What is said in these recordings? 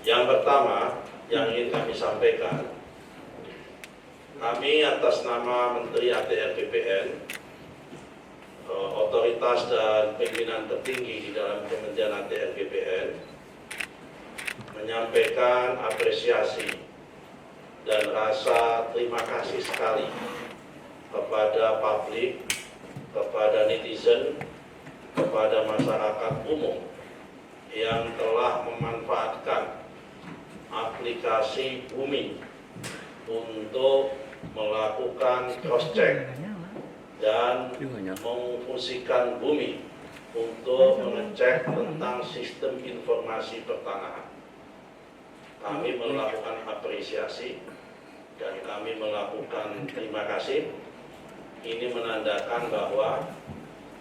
Yang pertama yang ingin kami sampaikan, kami atas nama Menteri ATR BPN, otoritas dan pimpinan tertinggi di dalam Kementerian ATR BPN, menyampaikan apresiasi dan rasa terima kasih sekali kepada publik, kepada netizen, kepada masyarakat umum yang telah memanfaatkan aplikasi Bumi untuk melakukan cross-check dan memfungsikan Bumi untuk mengecek tentang sistem informasi pertanahan. Kami melakukan apresiasi dan kami melakukan terima kasih. Ini menandakan bahwa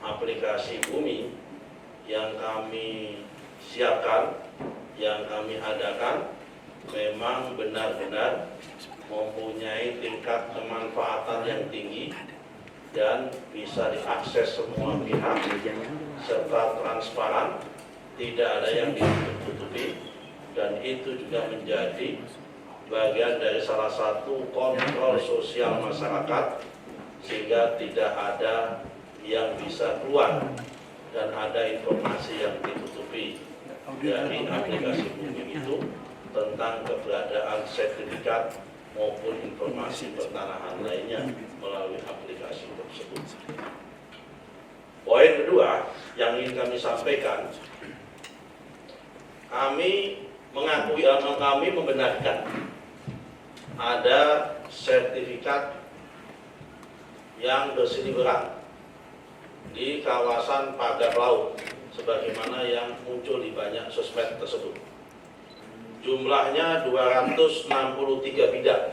aplikasi Bumi yang kami siapkan, yang kami adakan, memang benar-benar mempunyai tingkat kemanfaatan yang tinggi dan bisa diakses semua pihak serta transparan, tidak ada yang ditutup-tutupi, dan itu juga menjadi bagian dari salah satu kontrol sosial masyarakat, sehingga tidak ada yang bisa keluar dan ada informasi yang ditutupi dari aplikasi Bumi itu tentang keberadaan sertifikat maupun informasi pertanahan lainnya melalui aplikasi tersebut. Poin kedua yang ingin kami sampaikan, kami mengakui atau kami membenarkan ada sertifikat yang berseliweran di kawasan pagar laut sebagaimana yang muncul di banyak sosmed tersebut. Jumlahnya 263 bidang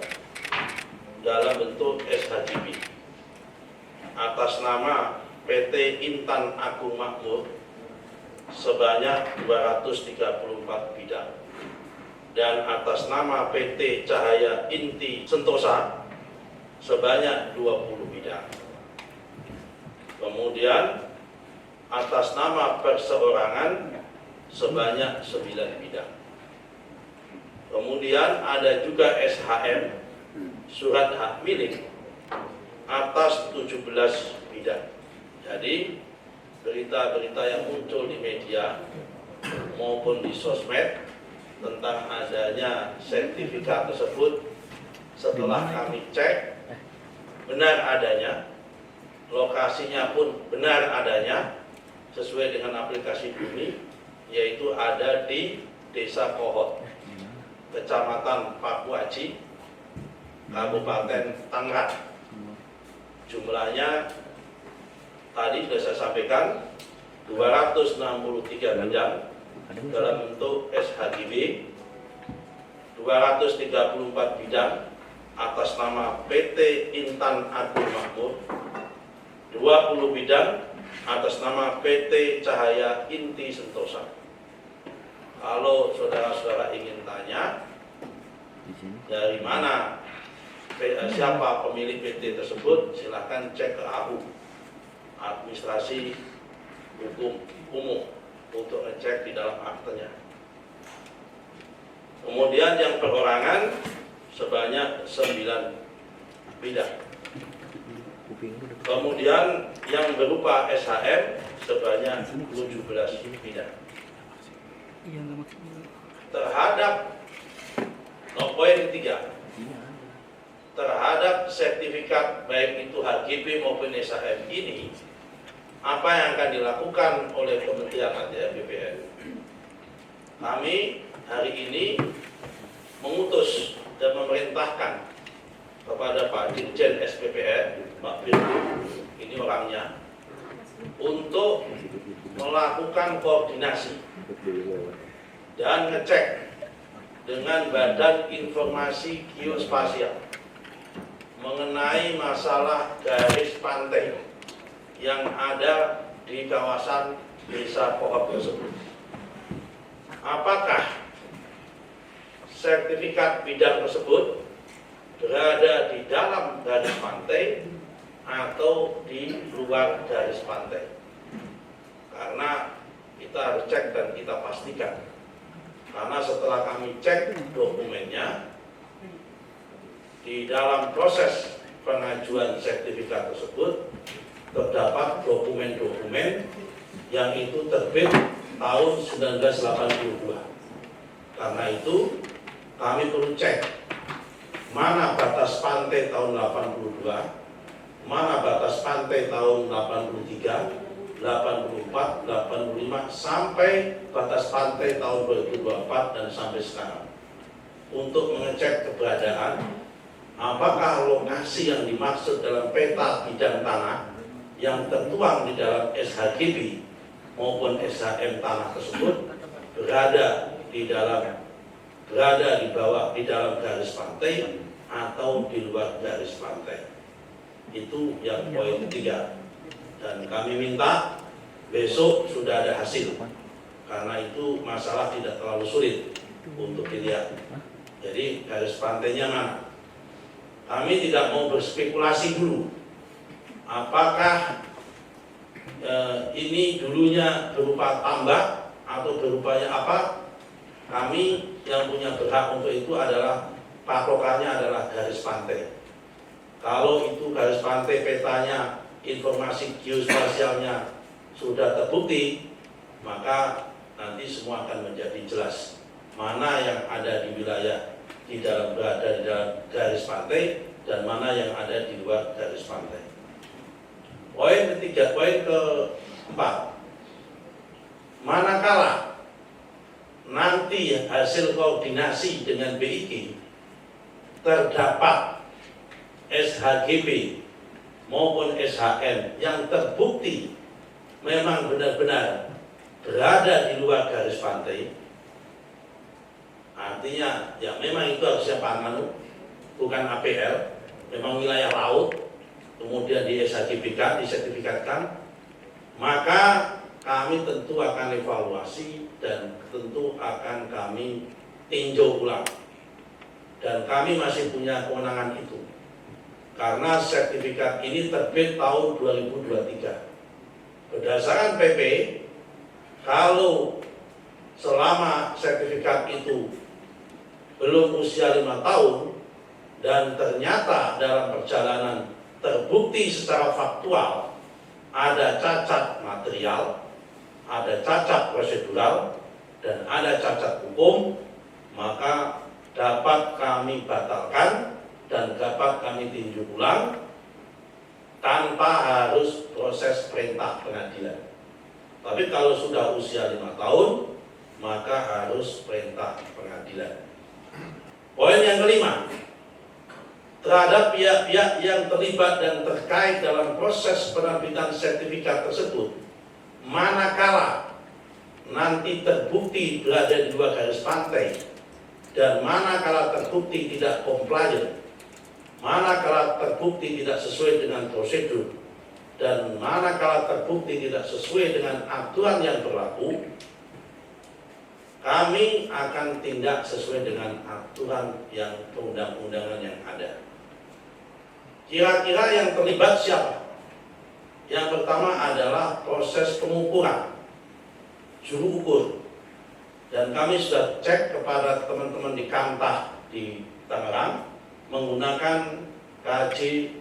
dalam bentuk SHGB atas nama PT Intan Agung Makmur sebanyak 234 bidang, dan atas nama PT Cahaya Inti Sentosa sebanyak 20 bidang. Kemudian atas nama perseorangan sebanyak 9 bidang. Kemudian ada juga SHM, surat hak milik, atas 17 bidang. Jadi berita-berita yang muncul di media maupun di sosmed tentang adanya sertifikat tersebut, setelah kami cek benar adanya, lokasinya pun benar adanya sesuai dengan aplikasi Bumi, yaitu ada di Desa Kohot, Kecamatan Pakuaji, Kabupaten Tangerang. Jumlahnya tadi sudah saya sampaikan 263 bidang dalam bentuk SHGB, 234 bidang atas nama PT Intan Agung Makmur, 20 bidang atas nama PT Cahaya Inti Sentosa. Kalau saudara-saudara ingin tanya dari mana, siapa pemilik PT tersebut, silahkan cek ke AHU, Administrasi Hukum Umum, untuk ngecek di dalam aktenya. Kemudian yang perorangan sebanyak 9 bidang. Kemudian yang berupa SHM sebanyak 17 bidang. Terhadap poin ketiga, terhadap sertifikat baik itu HGB maupun SHM ini, apa yang akan dilakukan oleh Kementerian ATR BPN? Kami hari ini mengutus dan memerintahkan kepada Pak Dirjen SPPN, Pak Firly, ini orangnya, untuk melakukan koordinasi dan ngecek dengan Badan Informasi Geospasial mengenai masalah garis pantai yang ada di kawasan Desa Kohot tersebut. Apakah sertifikat bidang tersebut berada di dalam garis pantai atau di luar garis pantai? Karena kita harus cek dan kita pastikan Karena setelah kami cek dokumennya, di dalam proses pengajuan sertifikat tersebut terdapat dokumen-dokumen yang itu terbit tahun 1982. Karena itu kami perlu cek mana batas pantai tahun 82, mana batas pantai tahun 83, 84, 85 sampai batas pantai tahun 2024 dan sampai sekarang, untuk mengecek keberadaan apakah lokasi yang dimaksud dalam peta bidang tanah yang tertuang di dalam SHGB maupun SHM tanah tersebut berada di bawah di dalam garis pantai atau di luar garis pantai. Itu yang poin 3. Dan kami minta besok sudah ada hasil, karena itu masalah tidak terlalu sulit untuk dilihat. Jadi garis pantainya mana? Kami tidak mau berspekulasi dulu apakah ini dulunya berupa tambak atau berupanya apa. Kami yang punya berhak untuk itu adalah patokannya adalah garis pantai. Kalau itu garis pantai petanya, informasi geospasialnya sudah terbukti, maka nanti semua akan menjadi jelas mana yang ada di wilayah berada di dalam garis pantai dan mana yang ada di luar garis pantai. Poin ketiga, poin keempat, manakala nanti hasil koordinasi dengan BIG terdapat SHGB maupun SHM yang terbukti memang benar-benar berada di luar garis pantai, artinya ya memang itu harusnya Pangan, bukan APL, memang wilayah laut, kemudian di SHGB-kan, disertifikatkan, maka kami tentu akan evaluasi dan tentu akan kami tinjau ulang, dan kami masih punya kewenangan itu. Karena sertifikat ini terbit tahun 2023. Berdasarkan PP, kalau selama sertifikat itu belum usia 5 tahun dan ternyata dalam perjalanan terbukti secara faktual ada cacat material, ada cacat prosedural, dan ada cacat hukum, maka dapat kami batalkan dan dapat kami tinjau ulang tanpa harus proses perintah pengadilan. Tapi kalau sudah usia 5 tahun, maka harus perintah pengadilan. Poin yang kelima, terhadap pihak-pihak yang terlibat dan terkait dalam proses penerbitan sertifikat tersebut, manakala nanti terbukti berada di luar garis pantai dan manakala terbukti tidak compliant, manakala terbukti tidak sesuai dengan prosedur, dan manakala terbukti tidak sesuai dengan aturan yang berlaku, kami akan tindak sesuai dengan aturan yang perundang-undangan yang ada. Kira-kira yang terlibat siapa? Yang pertama adalah proses pengukuran, juru ukur, dan kami sudah cek kepada teman-teman di Kantah di Tangerang menggunakan KJSB,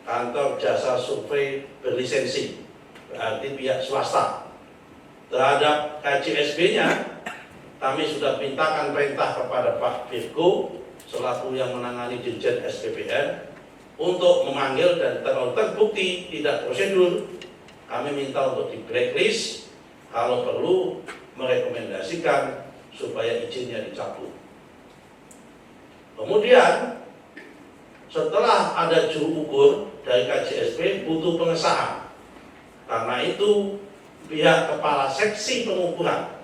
kantor jasa survei berlisensi, berarti pihak swasta. Terhadap KJSB-nya kami sudah mintakan perintah kepada Pak Virgo selaku yang menangani Dirjen SPPN untuk memanggil, dan kalau terbukti tidak prosedur, kami minta untuk di blacklist, kalau perlu merekomendasikan supaya izinnya dicabut. Kemudian setelah ada juru ukur dari KJSB butuh pengesahan. Karena itu pihak kepala seksi pengukuran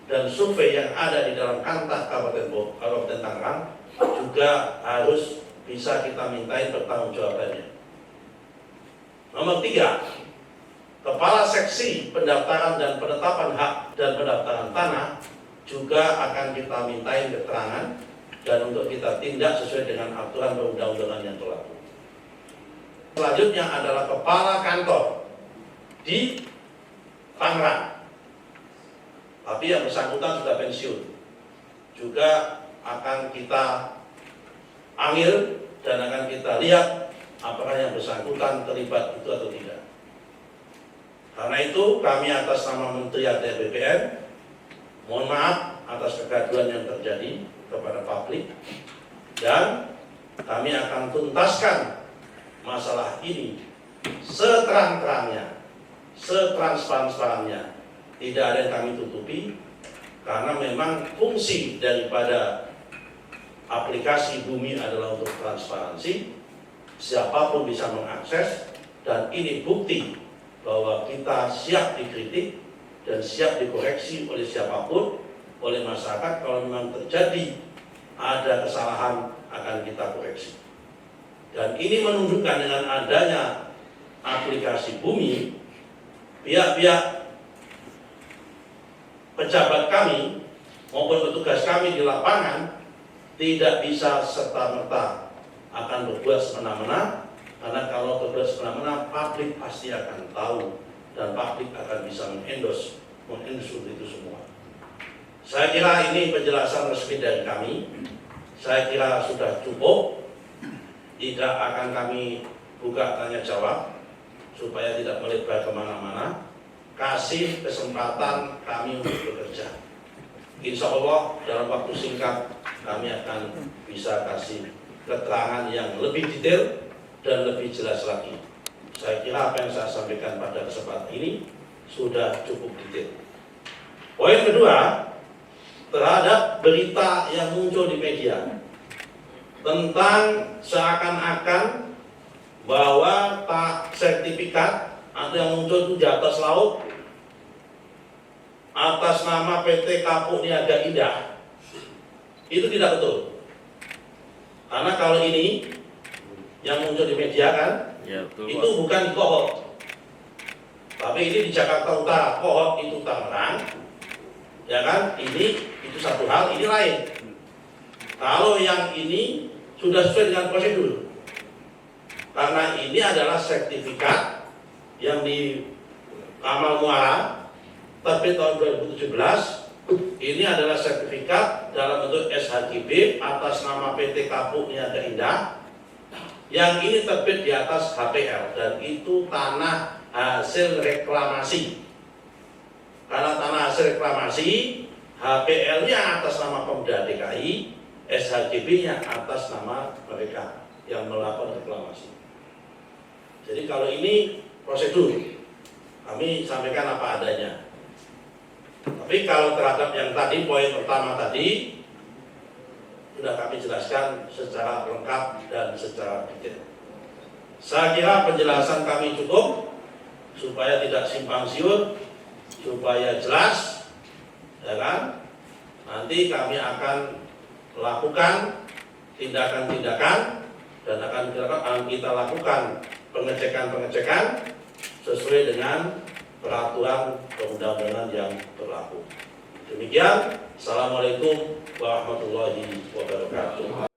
dan survei yang ada di dalam Kantah Kabupaten Tangerang juga harus bisa kita mintain pertanggungjawabannya. Nomor 3, kepala seksi pendaftaran dan penetapan hak dan pendaftaran tanah juga akan kita mintain keterangan dan untuk kita tindak sesuai dengan aturan perundang-undangan yang berlaku. Selanjutnya adalah kepala kantor di Tangerang. Tapi yang bersangkutan sudah pensiun. Juga akan kita ambil dan akan kita lihat apakah yang bersangkutan terlibat itu atau tidak. Karena itu kami atas nama Menteri ATR BPN mohon maaf atas kegaduhan yang terjadi kepada publik, dan kami akan tuntaskan masalah ini seterang-terangnya, setransparan-transparannya. Tidak ada yang kami tutupi, karena memang fungsi daripada aplikasi Bumi adalah untuk transparansi, siapapun bisa mengakses, dan ini bukti bahwa kita siap dikritik dan siap dikoreksi oleh siapapun, oleh masyarakat. Kalau memang terjadi ada kesalahan akan kita koreksi. Dan ini menunjukkan dengan adanya aplikasi Bumi, pihak-pihak pejabat kami maupun petugas kami di lapangan tidak bisa serta-merta akan berbuat semena-mena. Karena kalau berbuat semena-mena, publik pasti akan tahu dan publik akan bisa mengendorse untuk itu semua. Saya kira ini penjelasan resmi dari kami. Saya kira sudah cukup. Tidak akan kami buka tanya jawab supaya tidak melebar kemana-mana. Kasih kesempatan kami untuk bekerja. Insya Allah dalam waktu singkat kami akan bisa kasih keterangan yang lebih detail dan lebih jelas lagi. Saya kira apa yang saya sampaikan pada kesempatan ini sudah cukup detail. Poin kedua, terhadap berita yang muncul di media tentang seakan-akan bahwa sertifikat atau yang muncul itu di atas laut atas nama PT Kapuk Niaga Indah, itu tidak betul. Karena kalau ini yang muncul di media kan, ya, betul, itu Pak. Bukan di Kohot, tapi ini di Jakarta Utara. Kohot itu Tangerang, ya kan? Ini itu satu hal, ini lain. Kalau yang ini sudah sesuai dengan prosedur, karena ini adalah sertifikat yang di Kamal Muara terbit tahun 2017. Ini adalah sertifikat dalam bentuk SHGB atas nama PT Kapuk Niaga Indah, yang ini terbit di atas HPL, dan itu tanah hasil reklamasi. Karena tanah hasil reklamasi, HPL-nya atas nama Pemda DKI, SHGB-nya atas nama mereka yang melakukan reklamasi. Jadi kalau ini prosedur, kami sampaikan apa adanya. Tapi kalau terhadap yang tadi, poin pertama tadi, sudah kami jelaskan secara lengkap dan secara detail. Saya kira penjelasan kami cukup supaya tidak simpang siur, supaya jelas, ya kan? Nanti kami akan lakukan tindakan-tindakan dan akan kita lakukan pengecekan-pengecekan sesuai dengan peraturan perundang-undangan yang berlaku. Demikian, Assalamualaikum warahmatullahi wabarakatuh.